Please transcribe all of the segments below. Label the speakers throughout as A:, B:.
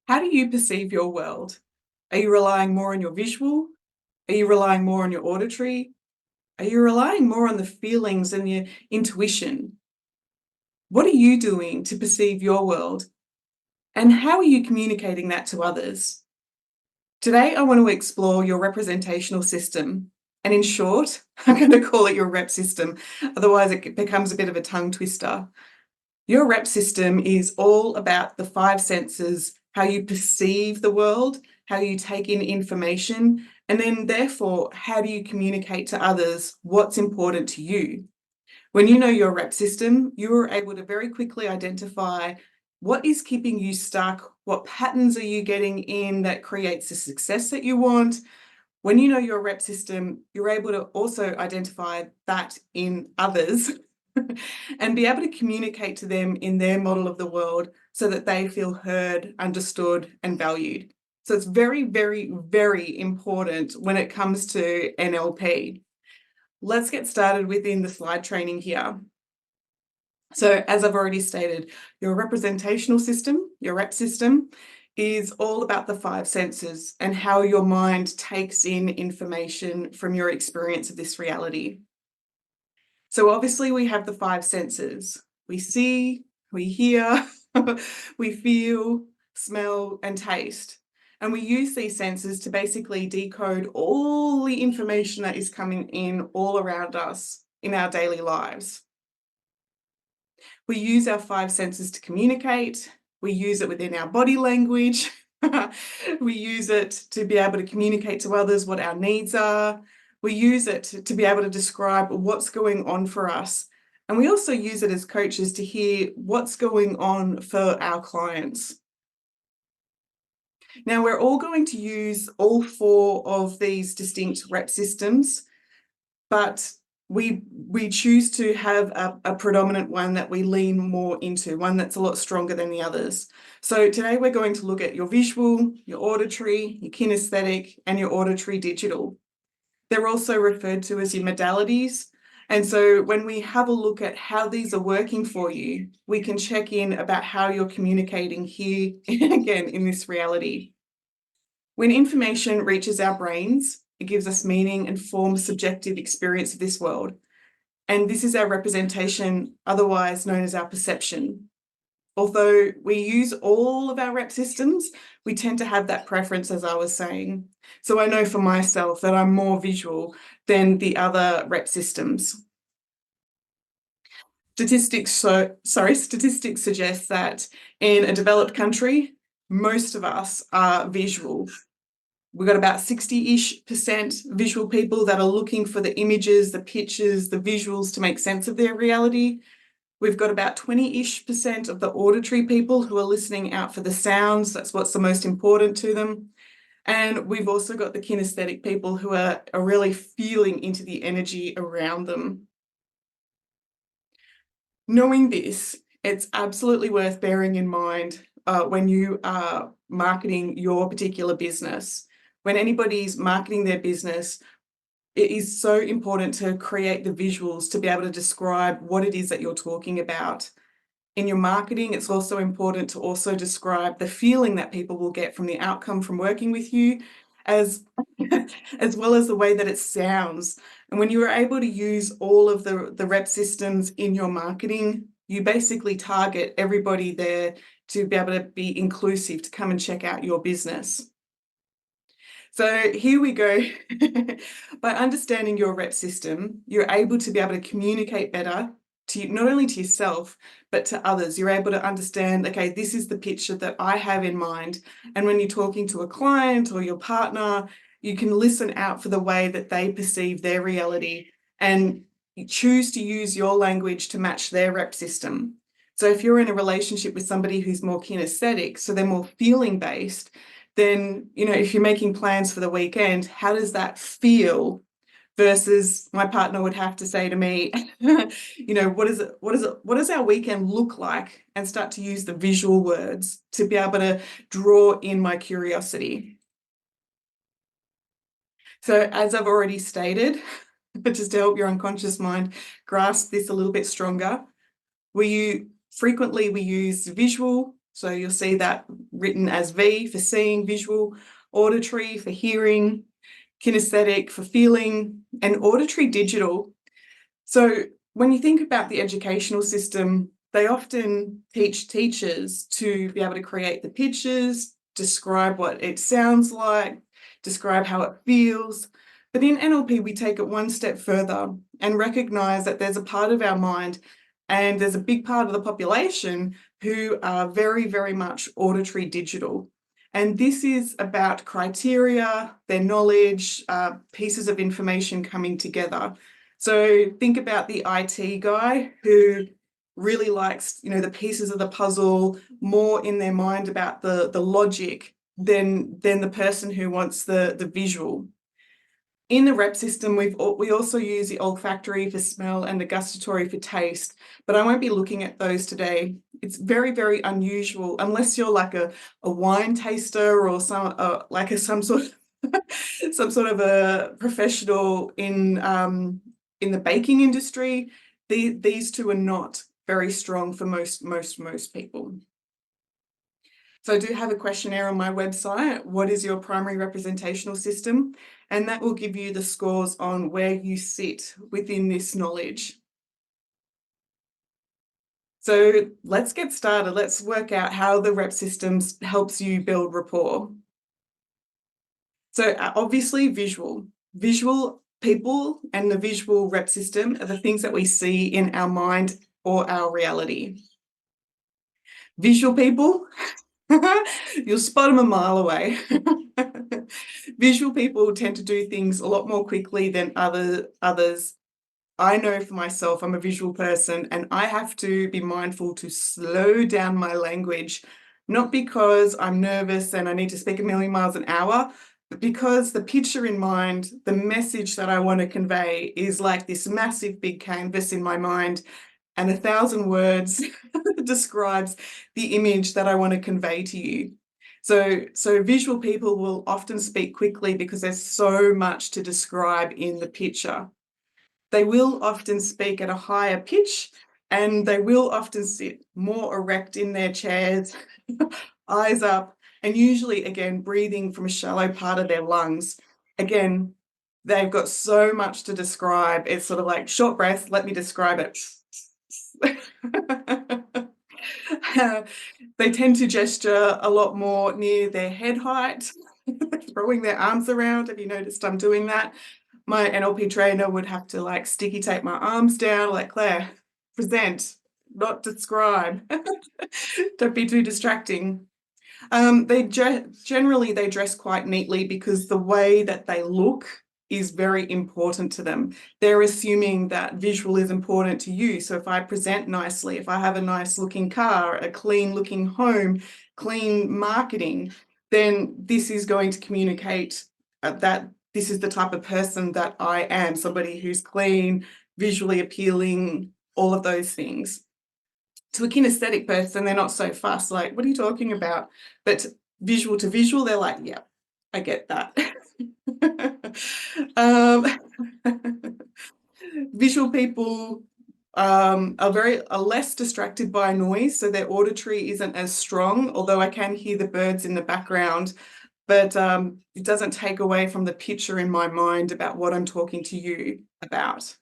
A: How do you perceive your world? Are you relying more on your visual? Are you relying more on your auditory? Are you relying more on the feelings and your intuition? What are you doing to perceive your world? And how are you communicating that to others? Today, I want to explore your representational system. And in short, I'm going to call it your rep system. Otherwise, it becomes a bit of a tongue twister. Your rep system is all about the five senses, how you perceive the world, how you take in information, and then therefore, how do you communicate to others what's important to you? When you know your rep system, you are able to very quickly identify what is keeping you stuck, what patterns are you getting in that creates the success that you want. When you know your rep system, you're able to also identify that in others and be able to communicate to them in their model of the world so that they feel heard, understood, and valued. So it's very, very, very important when it comes to NLP. Let's get started within the slide training here. So as I've already stated, your representational system, your rep system, is all about the five senses and how your mind takes in information from your experience of this reality. So obviously we have the five senses. We see, we hear, we feel, smell, and taste. And we use these senses to basically decode all the information that is coming in all around us in our daily lives. We use our five senses to communicate. We use it within our body language. We use it to be able to communicate to others what our needs are. We use it to be able to describe what's going on for us. And we also use it as coaches to hear what's going on for our clients. Now, we're all going to use all four of these distinct rep systems, but we choose to have a predominant one that we lean more into, one that's a lot stronger than the others. So today we're going to look at your visual, your auditory, your kinesthetic, and your auditory digital. They're also referred to as your modalities. And so when we have a look at how these are working for you, we can check in about how you're communicating here again in this reality. When information reaches our brains, it gives us meaning and forms subjective experience of this world. And this is our representation, otherwise known as our perception. Although we use all of our rep systems, we tend to have that preference, as I was saying. So I know for myself that I'm more visual than the other rep systems. Statistics suggest that in a developed country, most of us are visual. We've got about 60-ish% visual people that are looking for the images, the pictures, the visuals to make sense of their reality. We've got about 20-ish% of the auditory people who are listening out for the sounds. That's what's the most important to them. And we've also got the kinesthetic people who are really feeling into the energy around them. Knowing this, it's absolutely worth bearing in mind when you are marketing your particular business. When anybody's marketing their business, it is so important to create the visuals to be able to describe what it is that you're talking about. In your marketing, it's also important to also describe the feeling that people will get from the outcome from working with you, as well as the way that it sounds. And when you are able to use all of the rep systems in your marketing, you basically target everybody there to be able to be inclusive, to come and check out your business. So here we go. By understanding your rep system, you're able to be able to communicate better to not only to yourself, but to others. You're able to understand, okay, this is the picture that I have in mind. And when you're talking to a client or your partner, you can listen out for the way that they perceive their reality and choose to use your language to match their rep system. So if you're in a relationship with somebody who's more kinesthetic, so they're more feeling based, then, if you're making plans for the weekend, how does that feel? Versus my partner would have to say to me, what does our weekend look like? And start to use the visual words to be able to draw in my curiosity. So as I've already stated, but just to help your unconscious mind grasp this a little bit stronger, frequently we use visual, So you'll see that written as V for seeing, visual, auditory for hearing, kinesthetic for feeling, and auditory digital. So when you think about the educational system, they often teach teachers to be able to create the pictures, describe what it sounds like, describe how it feels. But in NLP, we take it one step further and recognize that there's a part of our mind and there's a big part of the population who are very, very much auditory digital. And this is about criteria, their knowledge, pieces of information coming together. So think about the IT guy who really likes, the pieces of the puzzle more in their mind about the logic than the person who wants the visual. In the rep system, we also use the olfactory for smell and the gustatory for taste, but I won't be looking at those today. It's very, very unusual unless you're like a wine taster or some some sort of a professional in the baking industry. These two are not very strong for most people. So I do have a questionnaire on my website. What is your primary representational system? And that will give you the scores on where you sit within this knowledge. So let's get started. Let's work out how the rep systems helps you build rapport. So obviously visual people and the visual rep system are the things that we see in our mind or our reality. Visual people, you'll spot them a mile away. Visual people tend to do things a lot more quickly than others. I know for myself, I'm a visual person and I have to be mindful to slow down my language, not because I'm nervous and I need to speak a million miles an hour, but because the picture in mind, the message that I want to convey is like this massive big canvas in my mind, and 1,000 words describes the image that I want to convey to you. So visual people will often speak quickly because there's so much to describe in the picture. They will often speak at a higher pitch and they will often sit more erect in their chairs, eyes up, and usually, again, breathing from a shallow part of their lungs. Again, they've got so much to describe. It's sort of like short breath, let me describe it. They tend to gesture a lot more near their head height, throwing their arms around. Have you noticed I'm doing that? My NLP trainer would have to like sticky tape my arms down, like, Claire, present, not describe. Don't be too distracting. Generally they dress quite neatly because the way that they look is very important to them. They're assuming that visual is important to you. So if I present nicely, if I have a nice looking car, a clean looking home, clean marketing, then this is going to communicate that this is the type of person that I am, somebody who's clean, visually appealing, all of those things. To a kinesthetic person, they're not so fussed, like, what are you talking about? But visual to visual, they're like, yeah, I get that. Visual people are less distracted by noise, so their auditory isn't as strong, although I can hear the birds in the background, but it doesn't take away from the picture in my mind about what I'm talking to you about.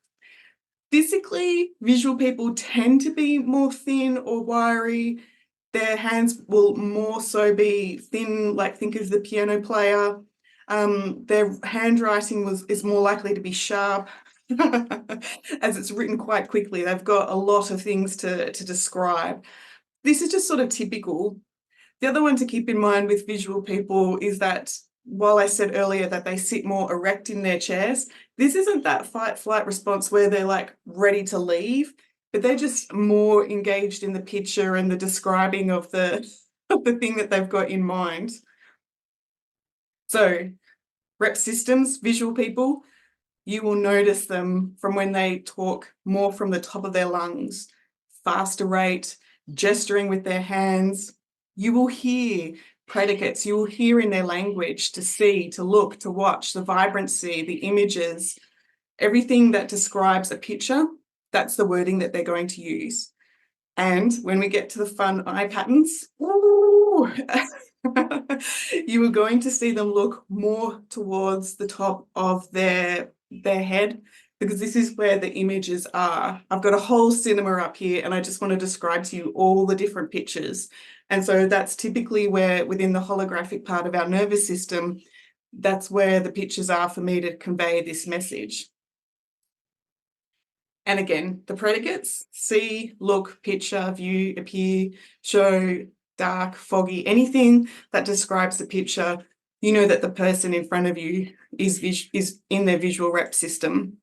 A: Physically, visual people tend to be more thin or wiry. Their hands will more so be thin, like think of the piano player. Their handwriting is more likely to be sharp as it's written quite quickly. They've got a lot of things to describe. This is just sort of typical. The other one to keep in mind with visual people is that while I said earlier that they sit more erect in their chairs, this isn't that fight-flight response where they're like ready to leave, but they're just more engaged in the picture and the describing of the thing that they've got in mind. So rep systems, visual people, you will notice them from when they talk more from the top of their lungs, faster rate, gesturing with their hands. You will hear predicates, you will hear in their language to see, to look, to watch, the vibrancy, the images, everything that describes a picture, that's the wording that they're going to use. And when we get to the fun eye patterns, ooh, you are going to see them look more towards the top of their head, because this is where the images are. I've got a whole cinema up here and I just want to describe to you all the different pictures. And so that's typically where within the holographic part of our nervous system, that's where the pictures are for me to convey this message. And again, the predicates: see, look, picture, view, appear, show, dark, foggy, anything that describes the picture, you know that the person in front of you is in their visual rep system.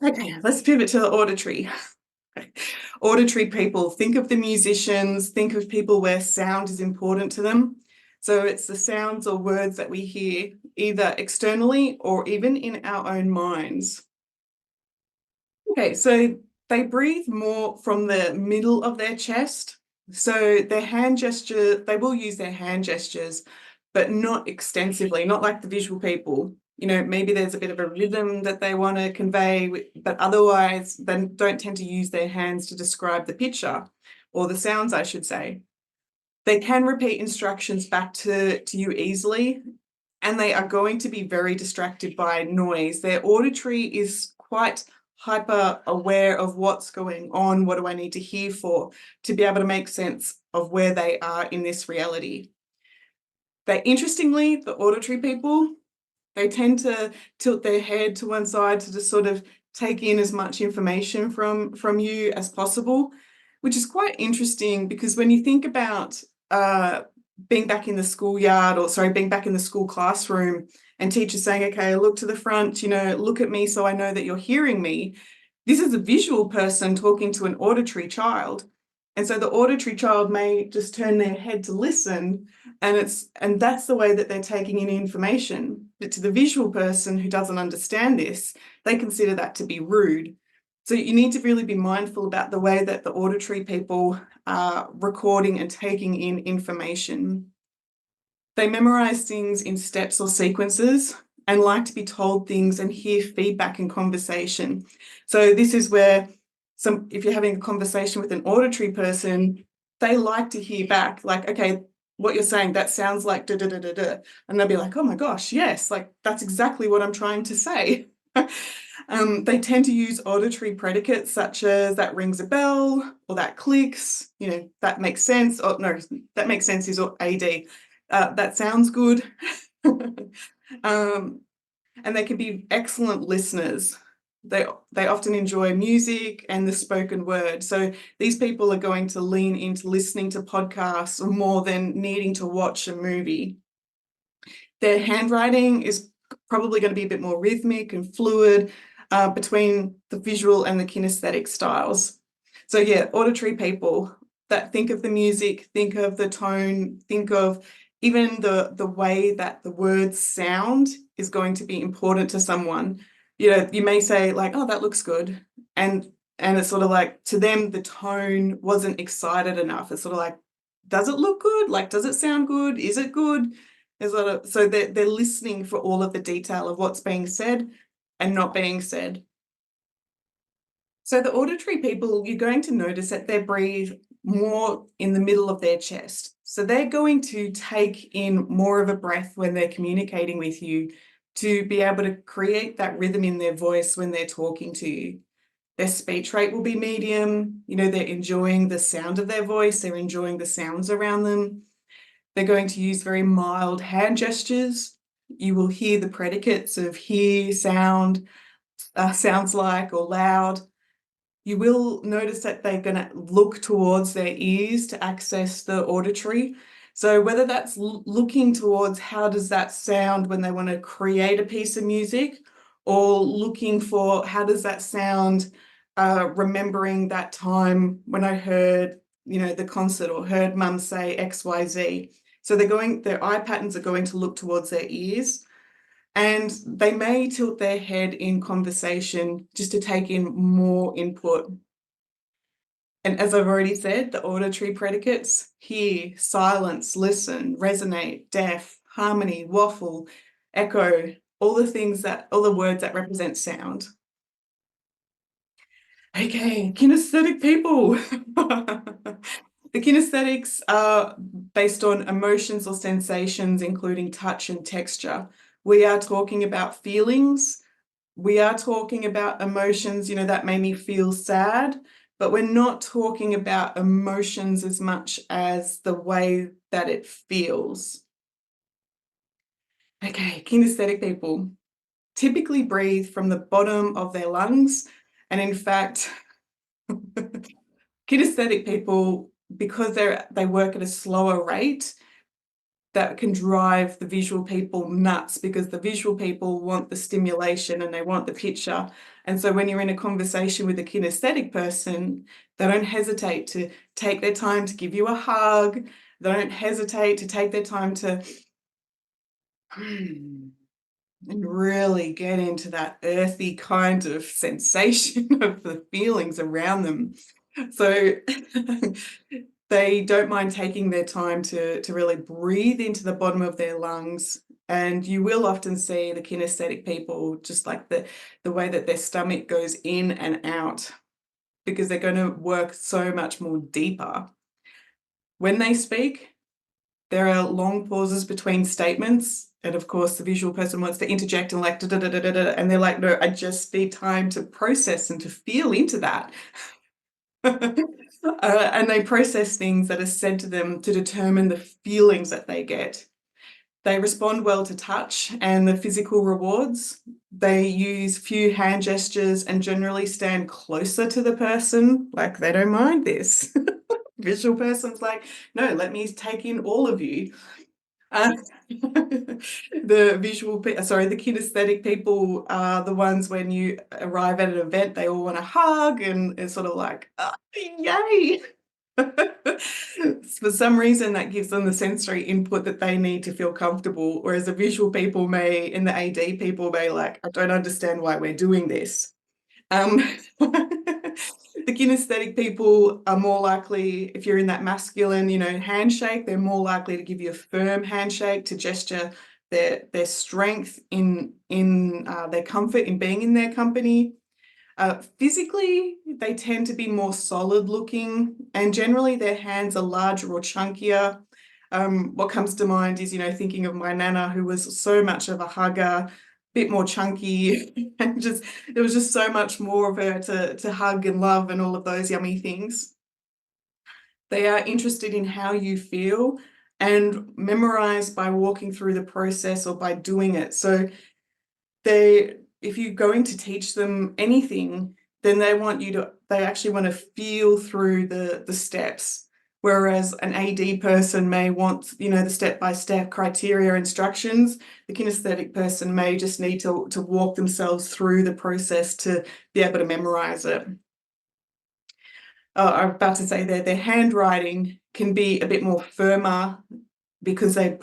A: Okay, let's pivot to the auditory. Auditory people, think of the musicians, think of people where sound is important to them. So it's the sounds or words that we hear either externally or even in our own minds. Okay, so they breathe more from the middle of their chest. So their hand gesture, they will use their hand gestures, but not extensively, not like the visual people. You know, maybe there's a bit of a rhythm that they want to convey, but otherwise they don't tend to use their hands to describe the picture or the sounds, I should say. They can repeat instructions back to you easily, and they are going to be very distracted by noise. Their auditory is quite hyper aware of what's going on, what do I need to hear for, to be able to make sense of where they are in this reality. Interestingly, the auditory people, they tend to tilt their head to one side to just sort of take in as much information from you as possible, which is quite interesting, because when you think about being back in the schoolyard, or sorry, being back in the school classroom, and teachers saying, okay, look to the front, you know, look at me so I know that you're hearing me. This is a visual person talking to an auditory child. And so the auditory child may just turn their head to listen, and that's the way that they're taking in information. But to the visual person who doesn't understand this, they consider that to be rude. So you need to really be mindful about the way that the auditory people are recording and taking in information. They memorize things in steps or sequences and like to be told things and hear feedback in conversation. So this is where if you're having a conversation with an auditory person, they like to hear back, like, okay, what you're saying, that sounds like da da da da da. And they'll be like, oh my gosh, yes, like that's exactly what I'm trying to say. They tend to use auditory predicates such as that rings a bell, or that clicks, you know, that makes sense, or no, that makes sense is AD. That sounds good. And they can be excellent listeners. They often enjoy music and the spoken word. So these people are going to lean into listening to podcasts more than needing to watch a movie. Their handwriting is probably going to be a bit more rhythmic and fluid between the visual and the kinesthetic styles. So yeah, auditory people that think of the music, think of the tone, think of even the way that the words sound is going to be important to someone. You know, you may say like, oh, that looks good. And it's sort of like, to them, the tone wasn't excited enough. It's sort of like, does it look good? Like, does it sound good? Is it good? So they're listening for all of the detail of what's being said and not being said. So the auditory people, you're going to notice that they breathe more in the middle of their chest. So they're going to take in more of a breath when they're communicating with you, to be able to create that rhythm in their voice when they're talking to you. Their speech rate will be medium. You know, they're enjoying the sound of their voice. They're enjoying the sounds around them. They're going to use very mild hand gestures. You will hear the predicates of hear, sound, sounds like, or loud. You will notice that they're going to look towards their ears to access the auditory. So whether that's looking towards how does that sound when they want to create a piece of music, or looking for how does that sound remembering that time when I heard, you know, the concert, or heard mum say XYZ. So their eye patterns are going to look towards their ears. And they may tilt their head in conversation just to take in more input. And as I've already said, the auditory predicates: hear, silence, listen, resonate, deaf, harmony, waffle, echo, all the words that represent sound. Okay, kinesthetic people. The kinesthetics are based on emotions or sensations, including touch and texture. We are talking about feelings. We are talking about emotions, that made me feel sad, but we're not talking about emotions as much as the way that it feels. Okay, kinesthetic people typically breathe from the bottom of their lungs. And in fact, kinesthetic people, because they work at a slower rate, that can drive the visual people nuts, because the visual people want the stimulation and they want the picture. And so when you're in a conversation with a kinesthetic person, they don't hesitate to take their time to give you a hug. They don't hesitate to take their time to and really get into that earthy kind of sensation of the feelings around them. So they don't mind taking their time to really breathe into the bottom of their lungs. And you will often see the kinesthetic people, just like the way that their stomach goes in and out, because they're going to work so much more deeper. When they speak, there are long pauses between statements. And of course, the visual person wants to interject and like, da, da, da, da, da, da, and they're like, no, I just need time to process and to feel into that. And they process things that are said to them to determine the feelings that they get. They respond well to touch and the physical rewards. They use few hand gestures and generally stand closer to the person, like they don't mind this. Visual person's like, no, let me take in all of you. The kinesthetic people are the ones when you arrive at an event, they all want to hug and it's sort of like, oh, yay. For some reason, that gives them the sensory input that they need to feel comfortable, whereas the visual people and the AD people may like, I don't understand why we're doing this. Um, the kinesthetic people are more likely, if you're in that masculine, handshake, they're more likely to give you a firm handshake, to gesture their strength in their comfort in being in their company. Physically, they tend to be more solid looking, and generally their hands are larger or chunkier. What comes to mind is, thinking of my nana, who was so much of a hugger, bit more chunky, and there was just so much more of her to hug and love and all of those yummy things. They are interested in how you feel and memorize by walking through the process or by doing it. So if you're going to teach them anything, then they actually want to feel through the steps. Whereas an AD person may want, the step-by-step criteria instructions, the kinesthetic person may just need to walk themselves through the process to be able to memorize it. I'm about to say their handwriting can be a bit more firmer because they're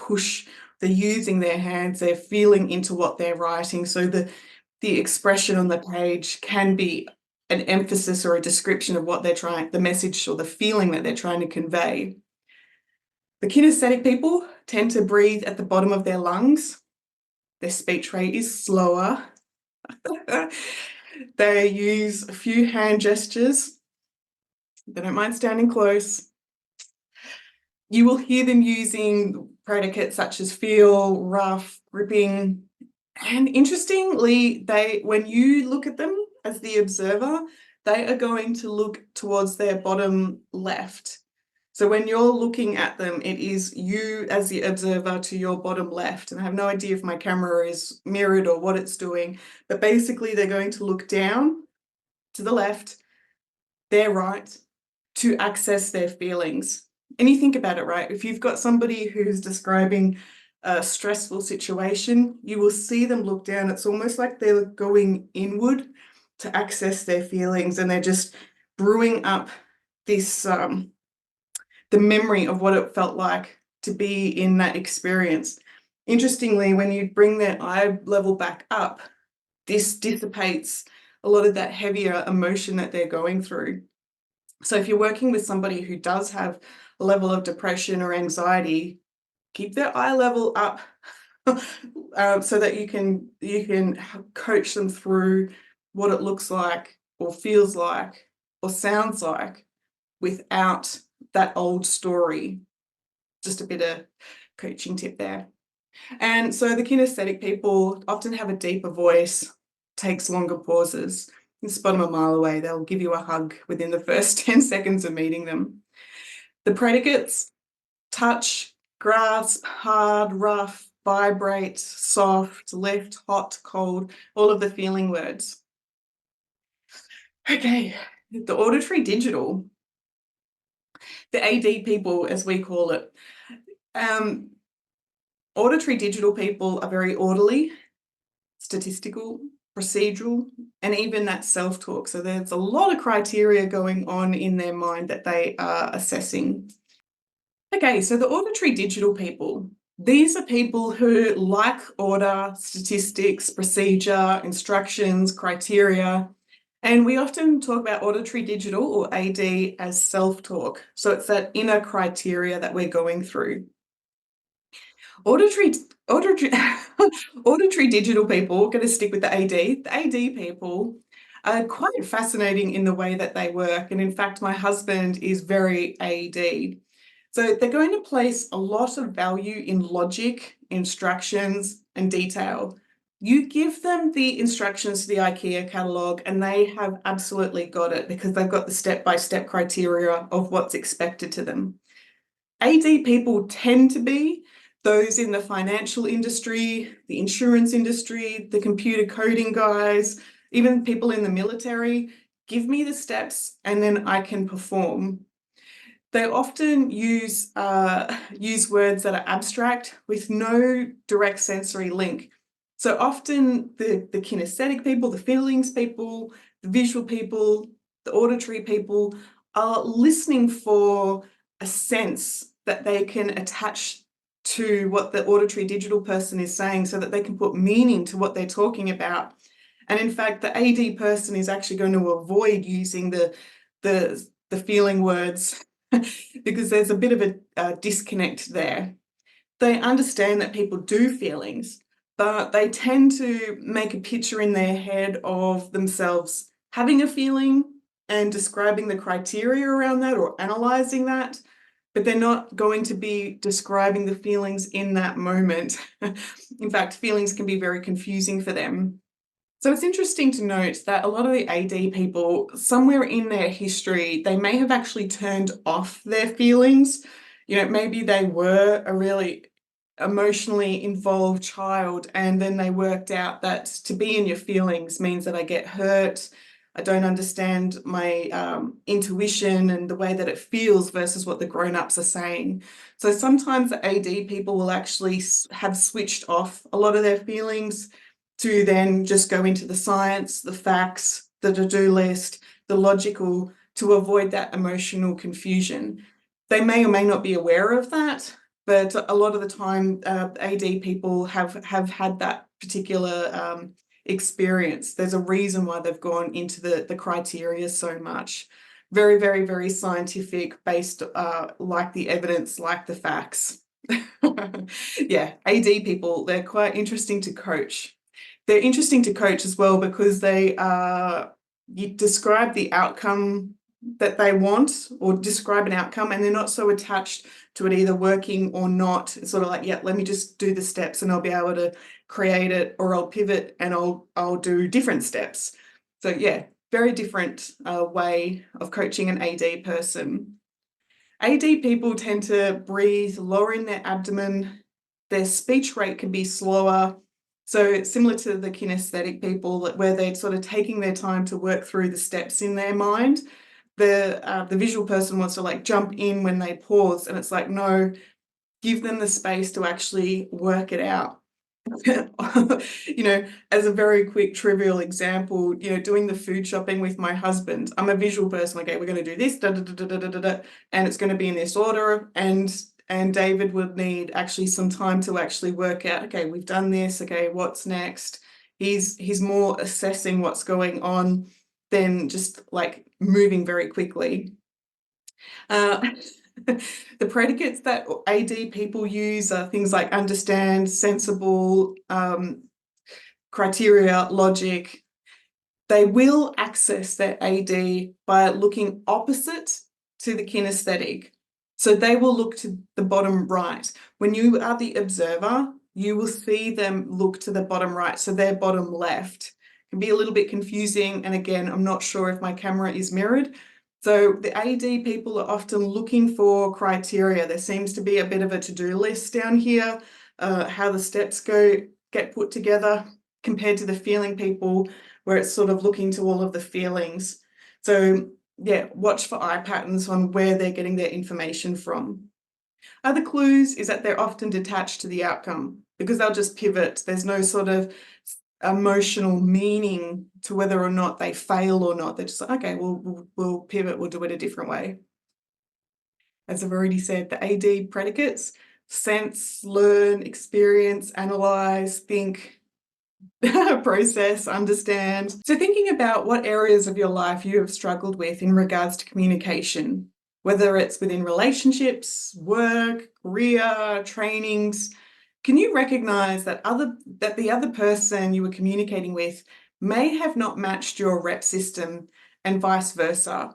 A: using their hands, they're feeling into what they're writing. So the expression on the page can be an emphasis or a description of what the message or the feeling that they're trying to convey. The kinesthetic people tend to breathe at the bottom of their lungs. Their speech rate is slower. They use a few hand gestures. They don't mind standing close. You will hear them using predicates such as feel, rough, gripping. And interestingly, when you look at them as the observer, they are going to look towards their bottom left. So when you're looking at them, it is you as the observer to your bottom left. And I have no idea if my camera is mirrored or what it's doing, but basically they're going to look down to the left, their right, to access their feelings. And you think about it, right? If you've got somebody who's describing a stressful situation, you will see them look down. It's almost like they're going inward to access their feelings, and they're just brewing up this the memory of what it felt like to be in that experience. Interestingly, when you bring their eye level back up, this dissipates a lot of that heavier emotion that they're going through. So if you're working with somebody who does have a level of depression or anxiety, keep their eye level up so that you can coach them through what it looks like, or feels like or sounds like without that old story. Just a bit of coaching tip there. And so the kinesthetic people often have a deeper voice, takes longer pauses. You can spot them a mile away. They'll give you a hug within the first 10 seconds of meeting them. The predicates: touch, grasp, hard, rough, vibrate, soft, left, hot, cold, all of the feeling words. Okay, the auditory digital, the AD people, as we call it. Auditory digital people are very orderly, statistical, procedural, and even that self-talk. So there's a lot of criteria going on in their mind that they are assessing. Okay, so the auditory digital people, these are people who like order, statistics, procedure, instructions, criteria. And we often talk about auditory digital, or AD, as self-talk. So it's that inner criteria that we're going through. Auditory, auditory, auditory digital people, we're going to stick with the AD. The AD people are quite fascinating in the way that they work. And in fact, my husband is very AD. So they're going to place a lot of value in logic, instructions, and detail. You give them the instructions to the IKEA catalogue and they have absolutely got it because they've got the step-by-step criteria of what's expected to them. AD people tend to be those in the financial industry, the insurance industry, the computer coding guys, even people in the military. Give me the steps and then I can perform. They often use words that are abstract with no direct sensory link. So often the kinesthetic people, the feelings people, the visual people, the auditory people are listening for a sense that they can attach to what the auditory digital person is saying so that they can put meaning to what they're talking about. And in fact, the AD person is actually going to avoid using the feeling words because there's a bit of a disconnect there. They understand that people do feelings, but they tend to make a picture in their head of themselves having a feeling and describing the criteria around that or analysing that, but they're not going to be describing the feelings in that moment. In fact, feelings can be very confusing for them. So it's interesting to note that a lot of the AD people, somewhere in their history, they may have actually turned off their feelings. You know, maybe they were a really emotionally involved child and then they worked out that to be in your feelings means that I get hurt, I don't understand my intuition and the way that it feels versus what the grown-ups are saying. So sometimes the AD people will actually have switched off a lot of their feelings to then just go into the science, the facts, the to-do list, the logical, to avoid that emotional confusion. They may or may not be aware of that, but a lot of the time AD people have had that particular experience. There's a reason why they've gone into the criteria so much. Very, very, very scientific, based like the evidence, like the facts. Yeah, AD people, they're quite interesting to coach. They're interesting to coach as well because they you describe the outcome that they want or describe an outcome and they're not so attached to it either working or not. It's sort of like, yeah, let me just do the steps and I'll be able to create it, or I'll pivot and I'll do different steps. So yeah, very different way of coaching an AD person. AD people tend to breathe lower in their abdomen. Their speech rate can be slower. So similar to the kinesthetic people, where they're sort of taking their time to work through the steps in their mind. The visual person wants to like jump in when they pause, and it's like, no, give them the space to actually work it out. You know, as a very quick trivial example, you know, doing the food shopping with my husband, I'm a visual person. Okay, we're going to do this, da, da, da, da, da, da, da, and it's going to be in this order. And David would need actually some time to actually work out, okay, we've done this, okay, what's next? He's more assessing what's going on than just like moving very quickly. The predicates that AD people use are things like understand, sensible, criteria, logic. They will access their AD by looking opposite to the kinesthetic. So they will look to the bottom right. When you are the observer, you will see them look to the bottom right, so their bottom left. It can be a little bit confusing, and again, I'm not sure if my camera is mirrored. So the AD people are often looking for criteria. There seems to be a bit of a to-do list down here, how the steps get put together compared to the feeling people, where it's sort of looking to all of the feelings. So yeah, watch for eye patterns on where they're getting their information from. Other clues is that they're often detached to the outcome because they'll just pivot. There's no sort of emotional meaning to whether or not they fail or not. They're just like, okay, we'll pivot, we'll do it a different way. As I've already said, the AD predicates: sense, learn, experience, analyze, think, process, understand. So thinking about what areas of your life you have struggled with in regards to communication, whether it's within relationships, work, career, trainings, can you recognize that the other person you were communicating with may have not matched your rep system and vice versa?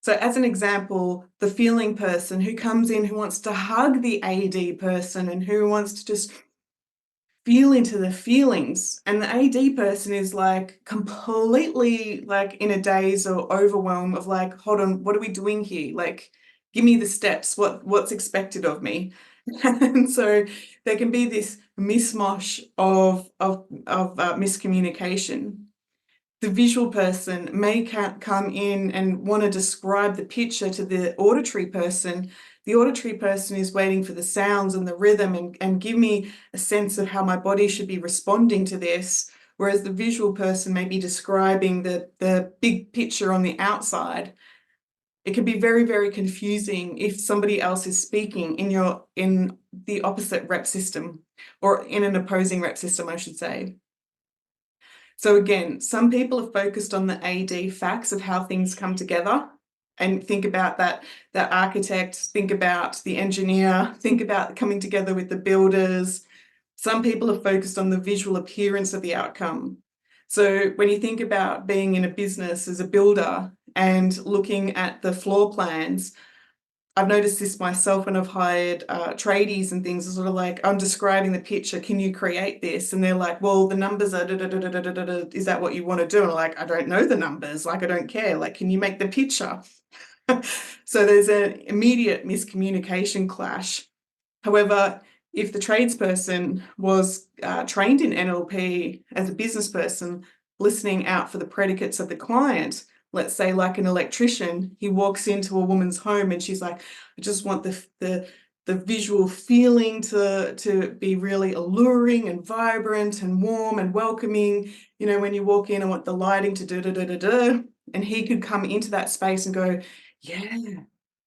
A: So as an example, the feeling person who comes in, who wants to hug the AD person and who wants to just feel into the feelings, and the AD person is like completely like in a daze or overwhelm of like, hold on, what are we doing here? Like, give me the steps, what's expected of me. And so there can be this mishmash of miscommunication. The visual person may come in and want to describe the picture to the auditory person. The auditory person is waiting for the sounds and the rhythm and give me a sense of how my body should be responding to this. Whereas the visual person may be describing the big picture on the outside. It can be very, very confusing if somebody else is speaking in the opposite rep system, or in an opposing rep system, I should say. So again, some people are focused on the AD facts of how things come together, and think about that architect, think about the engineer, think about coming together with the builders. Some people are focused on the visual appearance of the outcome. So when you think about being in a business as a builder and looking at the floor plans, I've noticed this myself when I've hired tradies and things. It's sort of like, I'm describing the picture, can you create this? And they're like, well, the numbers are da, da, da, da, da, da, da. Is that what you want to do? And I'm like, I don't know the numbers, like I don't care, like can you make the picture? So there's an immediate miscommunication clash. However, if the tradesperson was trained in NLP as a business person, listening out for the predicates of the client, let's say like an electrician, he walks into a woman's home and she's like, I just want the visual feeling to be really alluring and vibrant and warm and welcoming. You know, when you walk in, I want the lighting to da. And he could come into that space and go, yeah,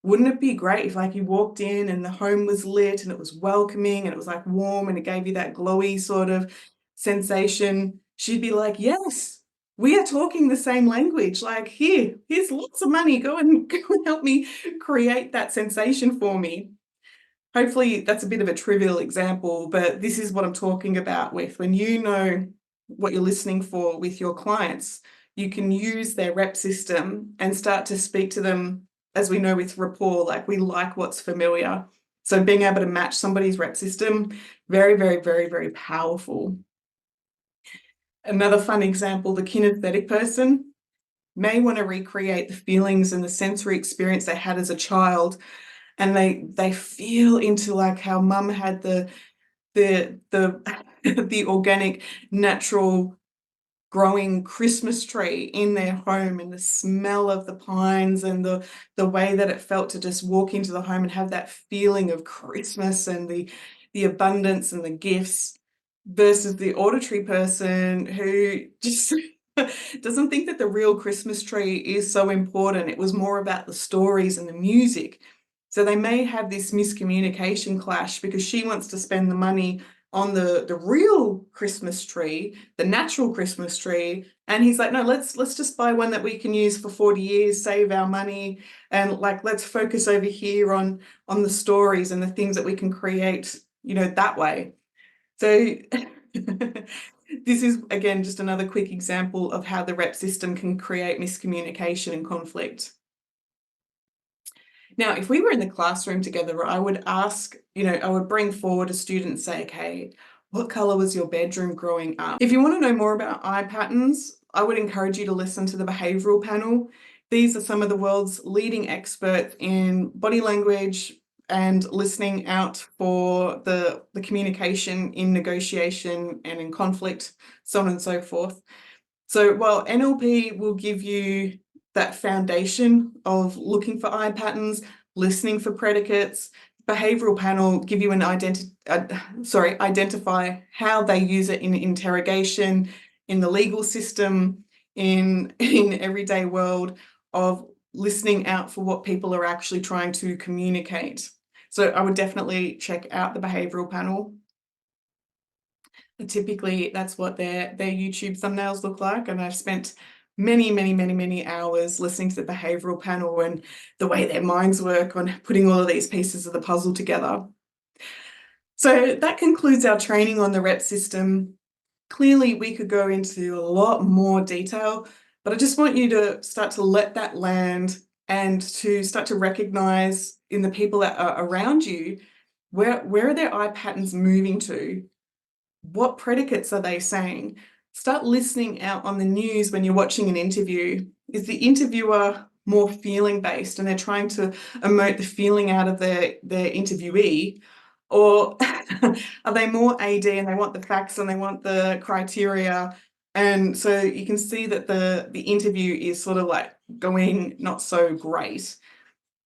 A: wouldn't it be great if like you walked in and the home was lit and it was welcoming and it was like warm and it gave you that glowy sort of sensation? She'd be like, yes, we are talking the same language. Like, here's lots of money. Go and help me create that sensation for me. Hopefully that's a bit of a trivial example, but this is what I'm talking about with when you know what you're listening for with your clients, you can use their rep system and start to speak to them, as we know with rapport, like we like what's familiar. So being able to match somebody's rep system, very, very, very, very powerful. Another fun example, the kinesthetic person may want to recreate the feelings and the sensory experience they had as a child, and they feel into like how mum had the the organic, natural growing Christmas tree in their home, and the smell of the pines and the way that it felt to just walk into the home and have that feeling of Christmas and the abundance and the gifts, versus the auditory person who just doesn't think that the real Christmas tree is so important. It was more about the stories and the music. So they may have this miscommunication clash because she wants to spend the money on the real Christmas tree, the natural Christmas tree, and he's like, no, let's just buy one that we can use for 40 years, save our money, and like let's focus over here on the stories and the things that we can create, you know, that way. So This is, again, just another quick example of how the rep system can create miscommunication and conflict. Now, if we were in the classroom together, I would ask, I would bring forward a student and say, okay, what color was your bedroom growing up? If you want to know more about eye patterns, I would encourage you to listen to the behavioral panel. These are some of the world's leading experts in body language and listening out for the communication in negotiation and in conflict, so on and so forth. So while NLP will give you that foundation of looking for eye patterns, listening for predicates, behavioral panel give you an identify how they use it in interrogation, in the legal system, in everyday world of listening out for what people are actually trying to communicate. So I would definitely check out the behavioral panel. Typically, that's what their YouTube thumbnails look like, and I've spent many hours listening to the behavioral panel and the way their minds work on putting all of these pieces of the puzzle together. So that concludes our training on the rep system. Clearly, we could go into a lot more detail, but I just want you to start to let that land and to start to recognize in the people that are around you, where are their eye patterns moving to? What predicates are they saying? Start listening out on the news when you're watching an interview. Is the interviewer more feeling based and they're trying to emote the feeling out of their interviewee? Or are they more AD and they want the facts and they want the criteria? And so you can see that the interview is sort of like going not so great.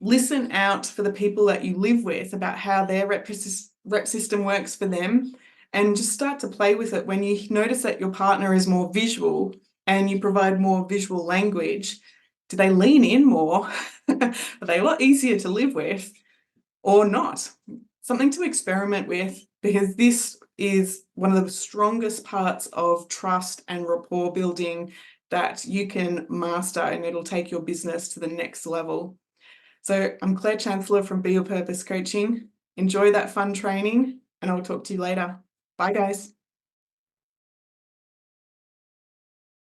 A: Listen out for the people that you live with about how their rep system works for them, and just start to play with it. When you notice that your partner is more visual and you provide more visual language, do they lean in more? Are they a lot easier to live with or not? Something to experiment with, because this is one of the strongest parts of trust and rapport building that you can master, and it'll take your business to the next level. So I'm Claire Chancellor from Be Your Purpose Coaching. Enjoy that fun training, and I'll talk to you later. Bye, guys.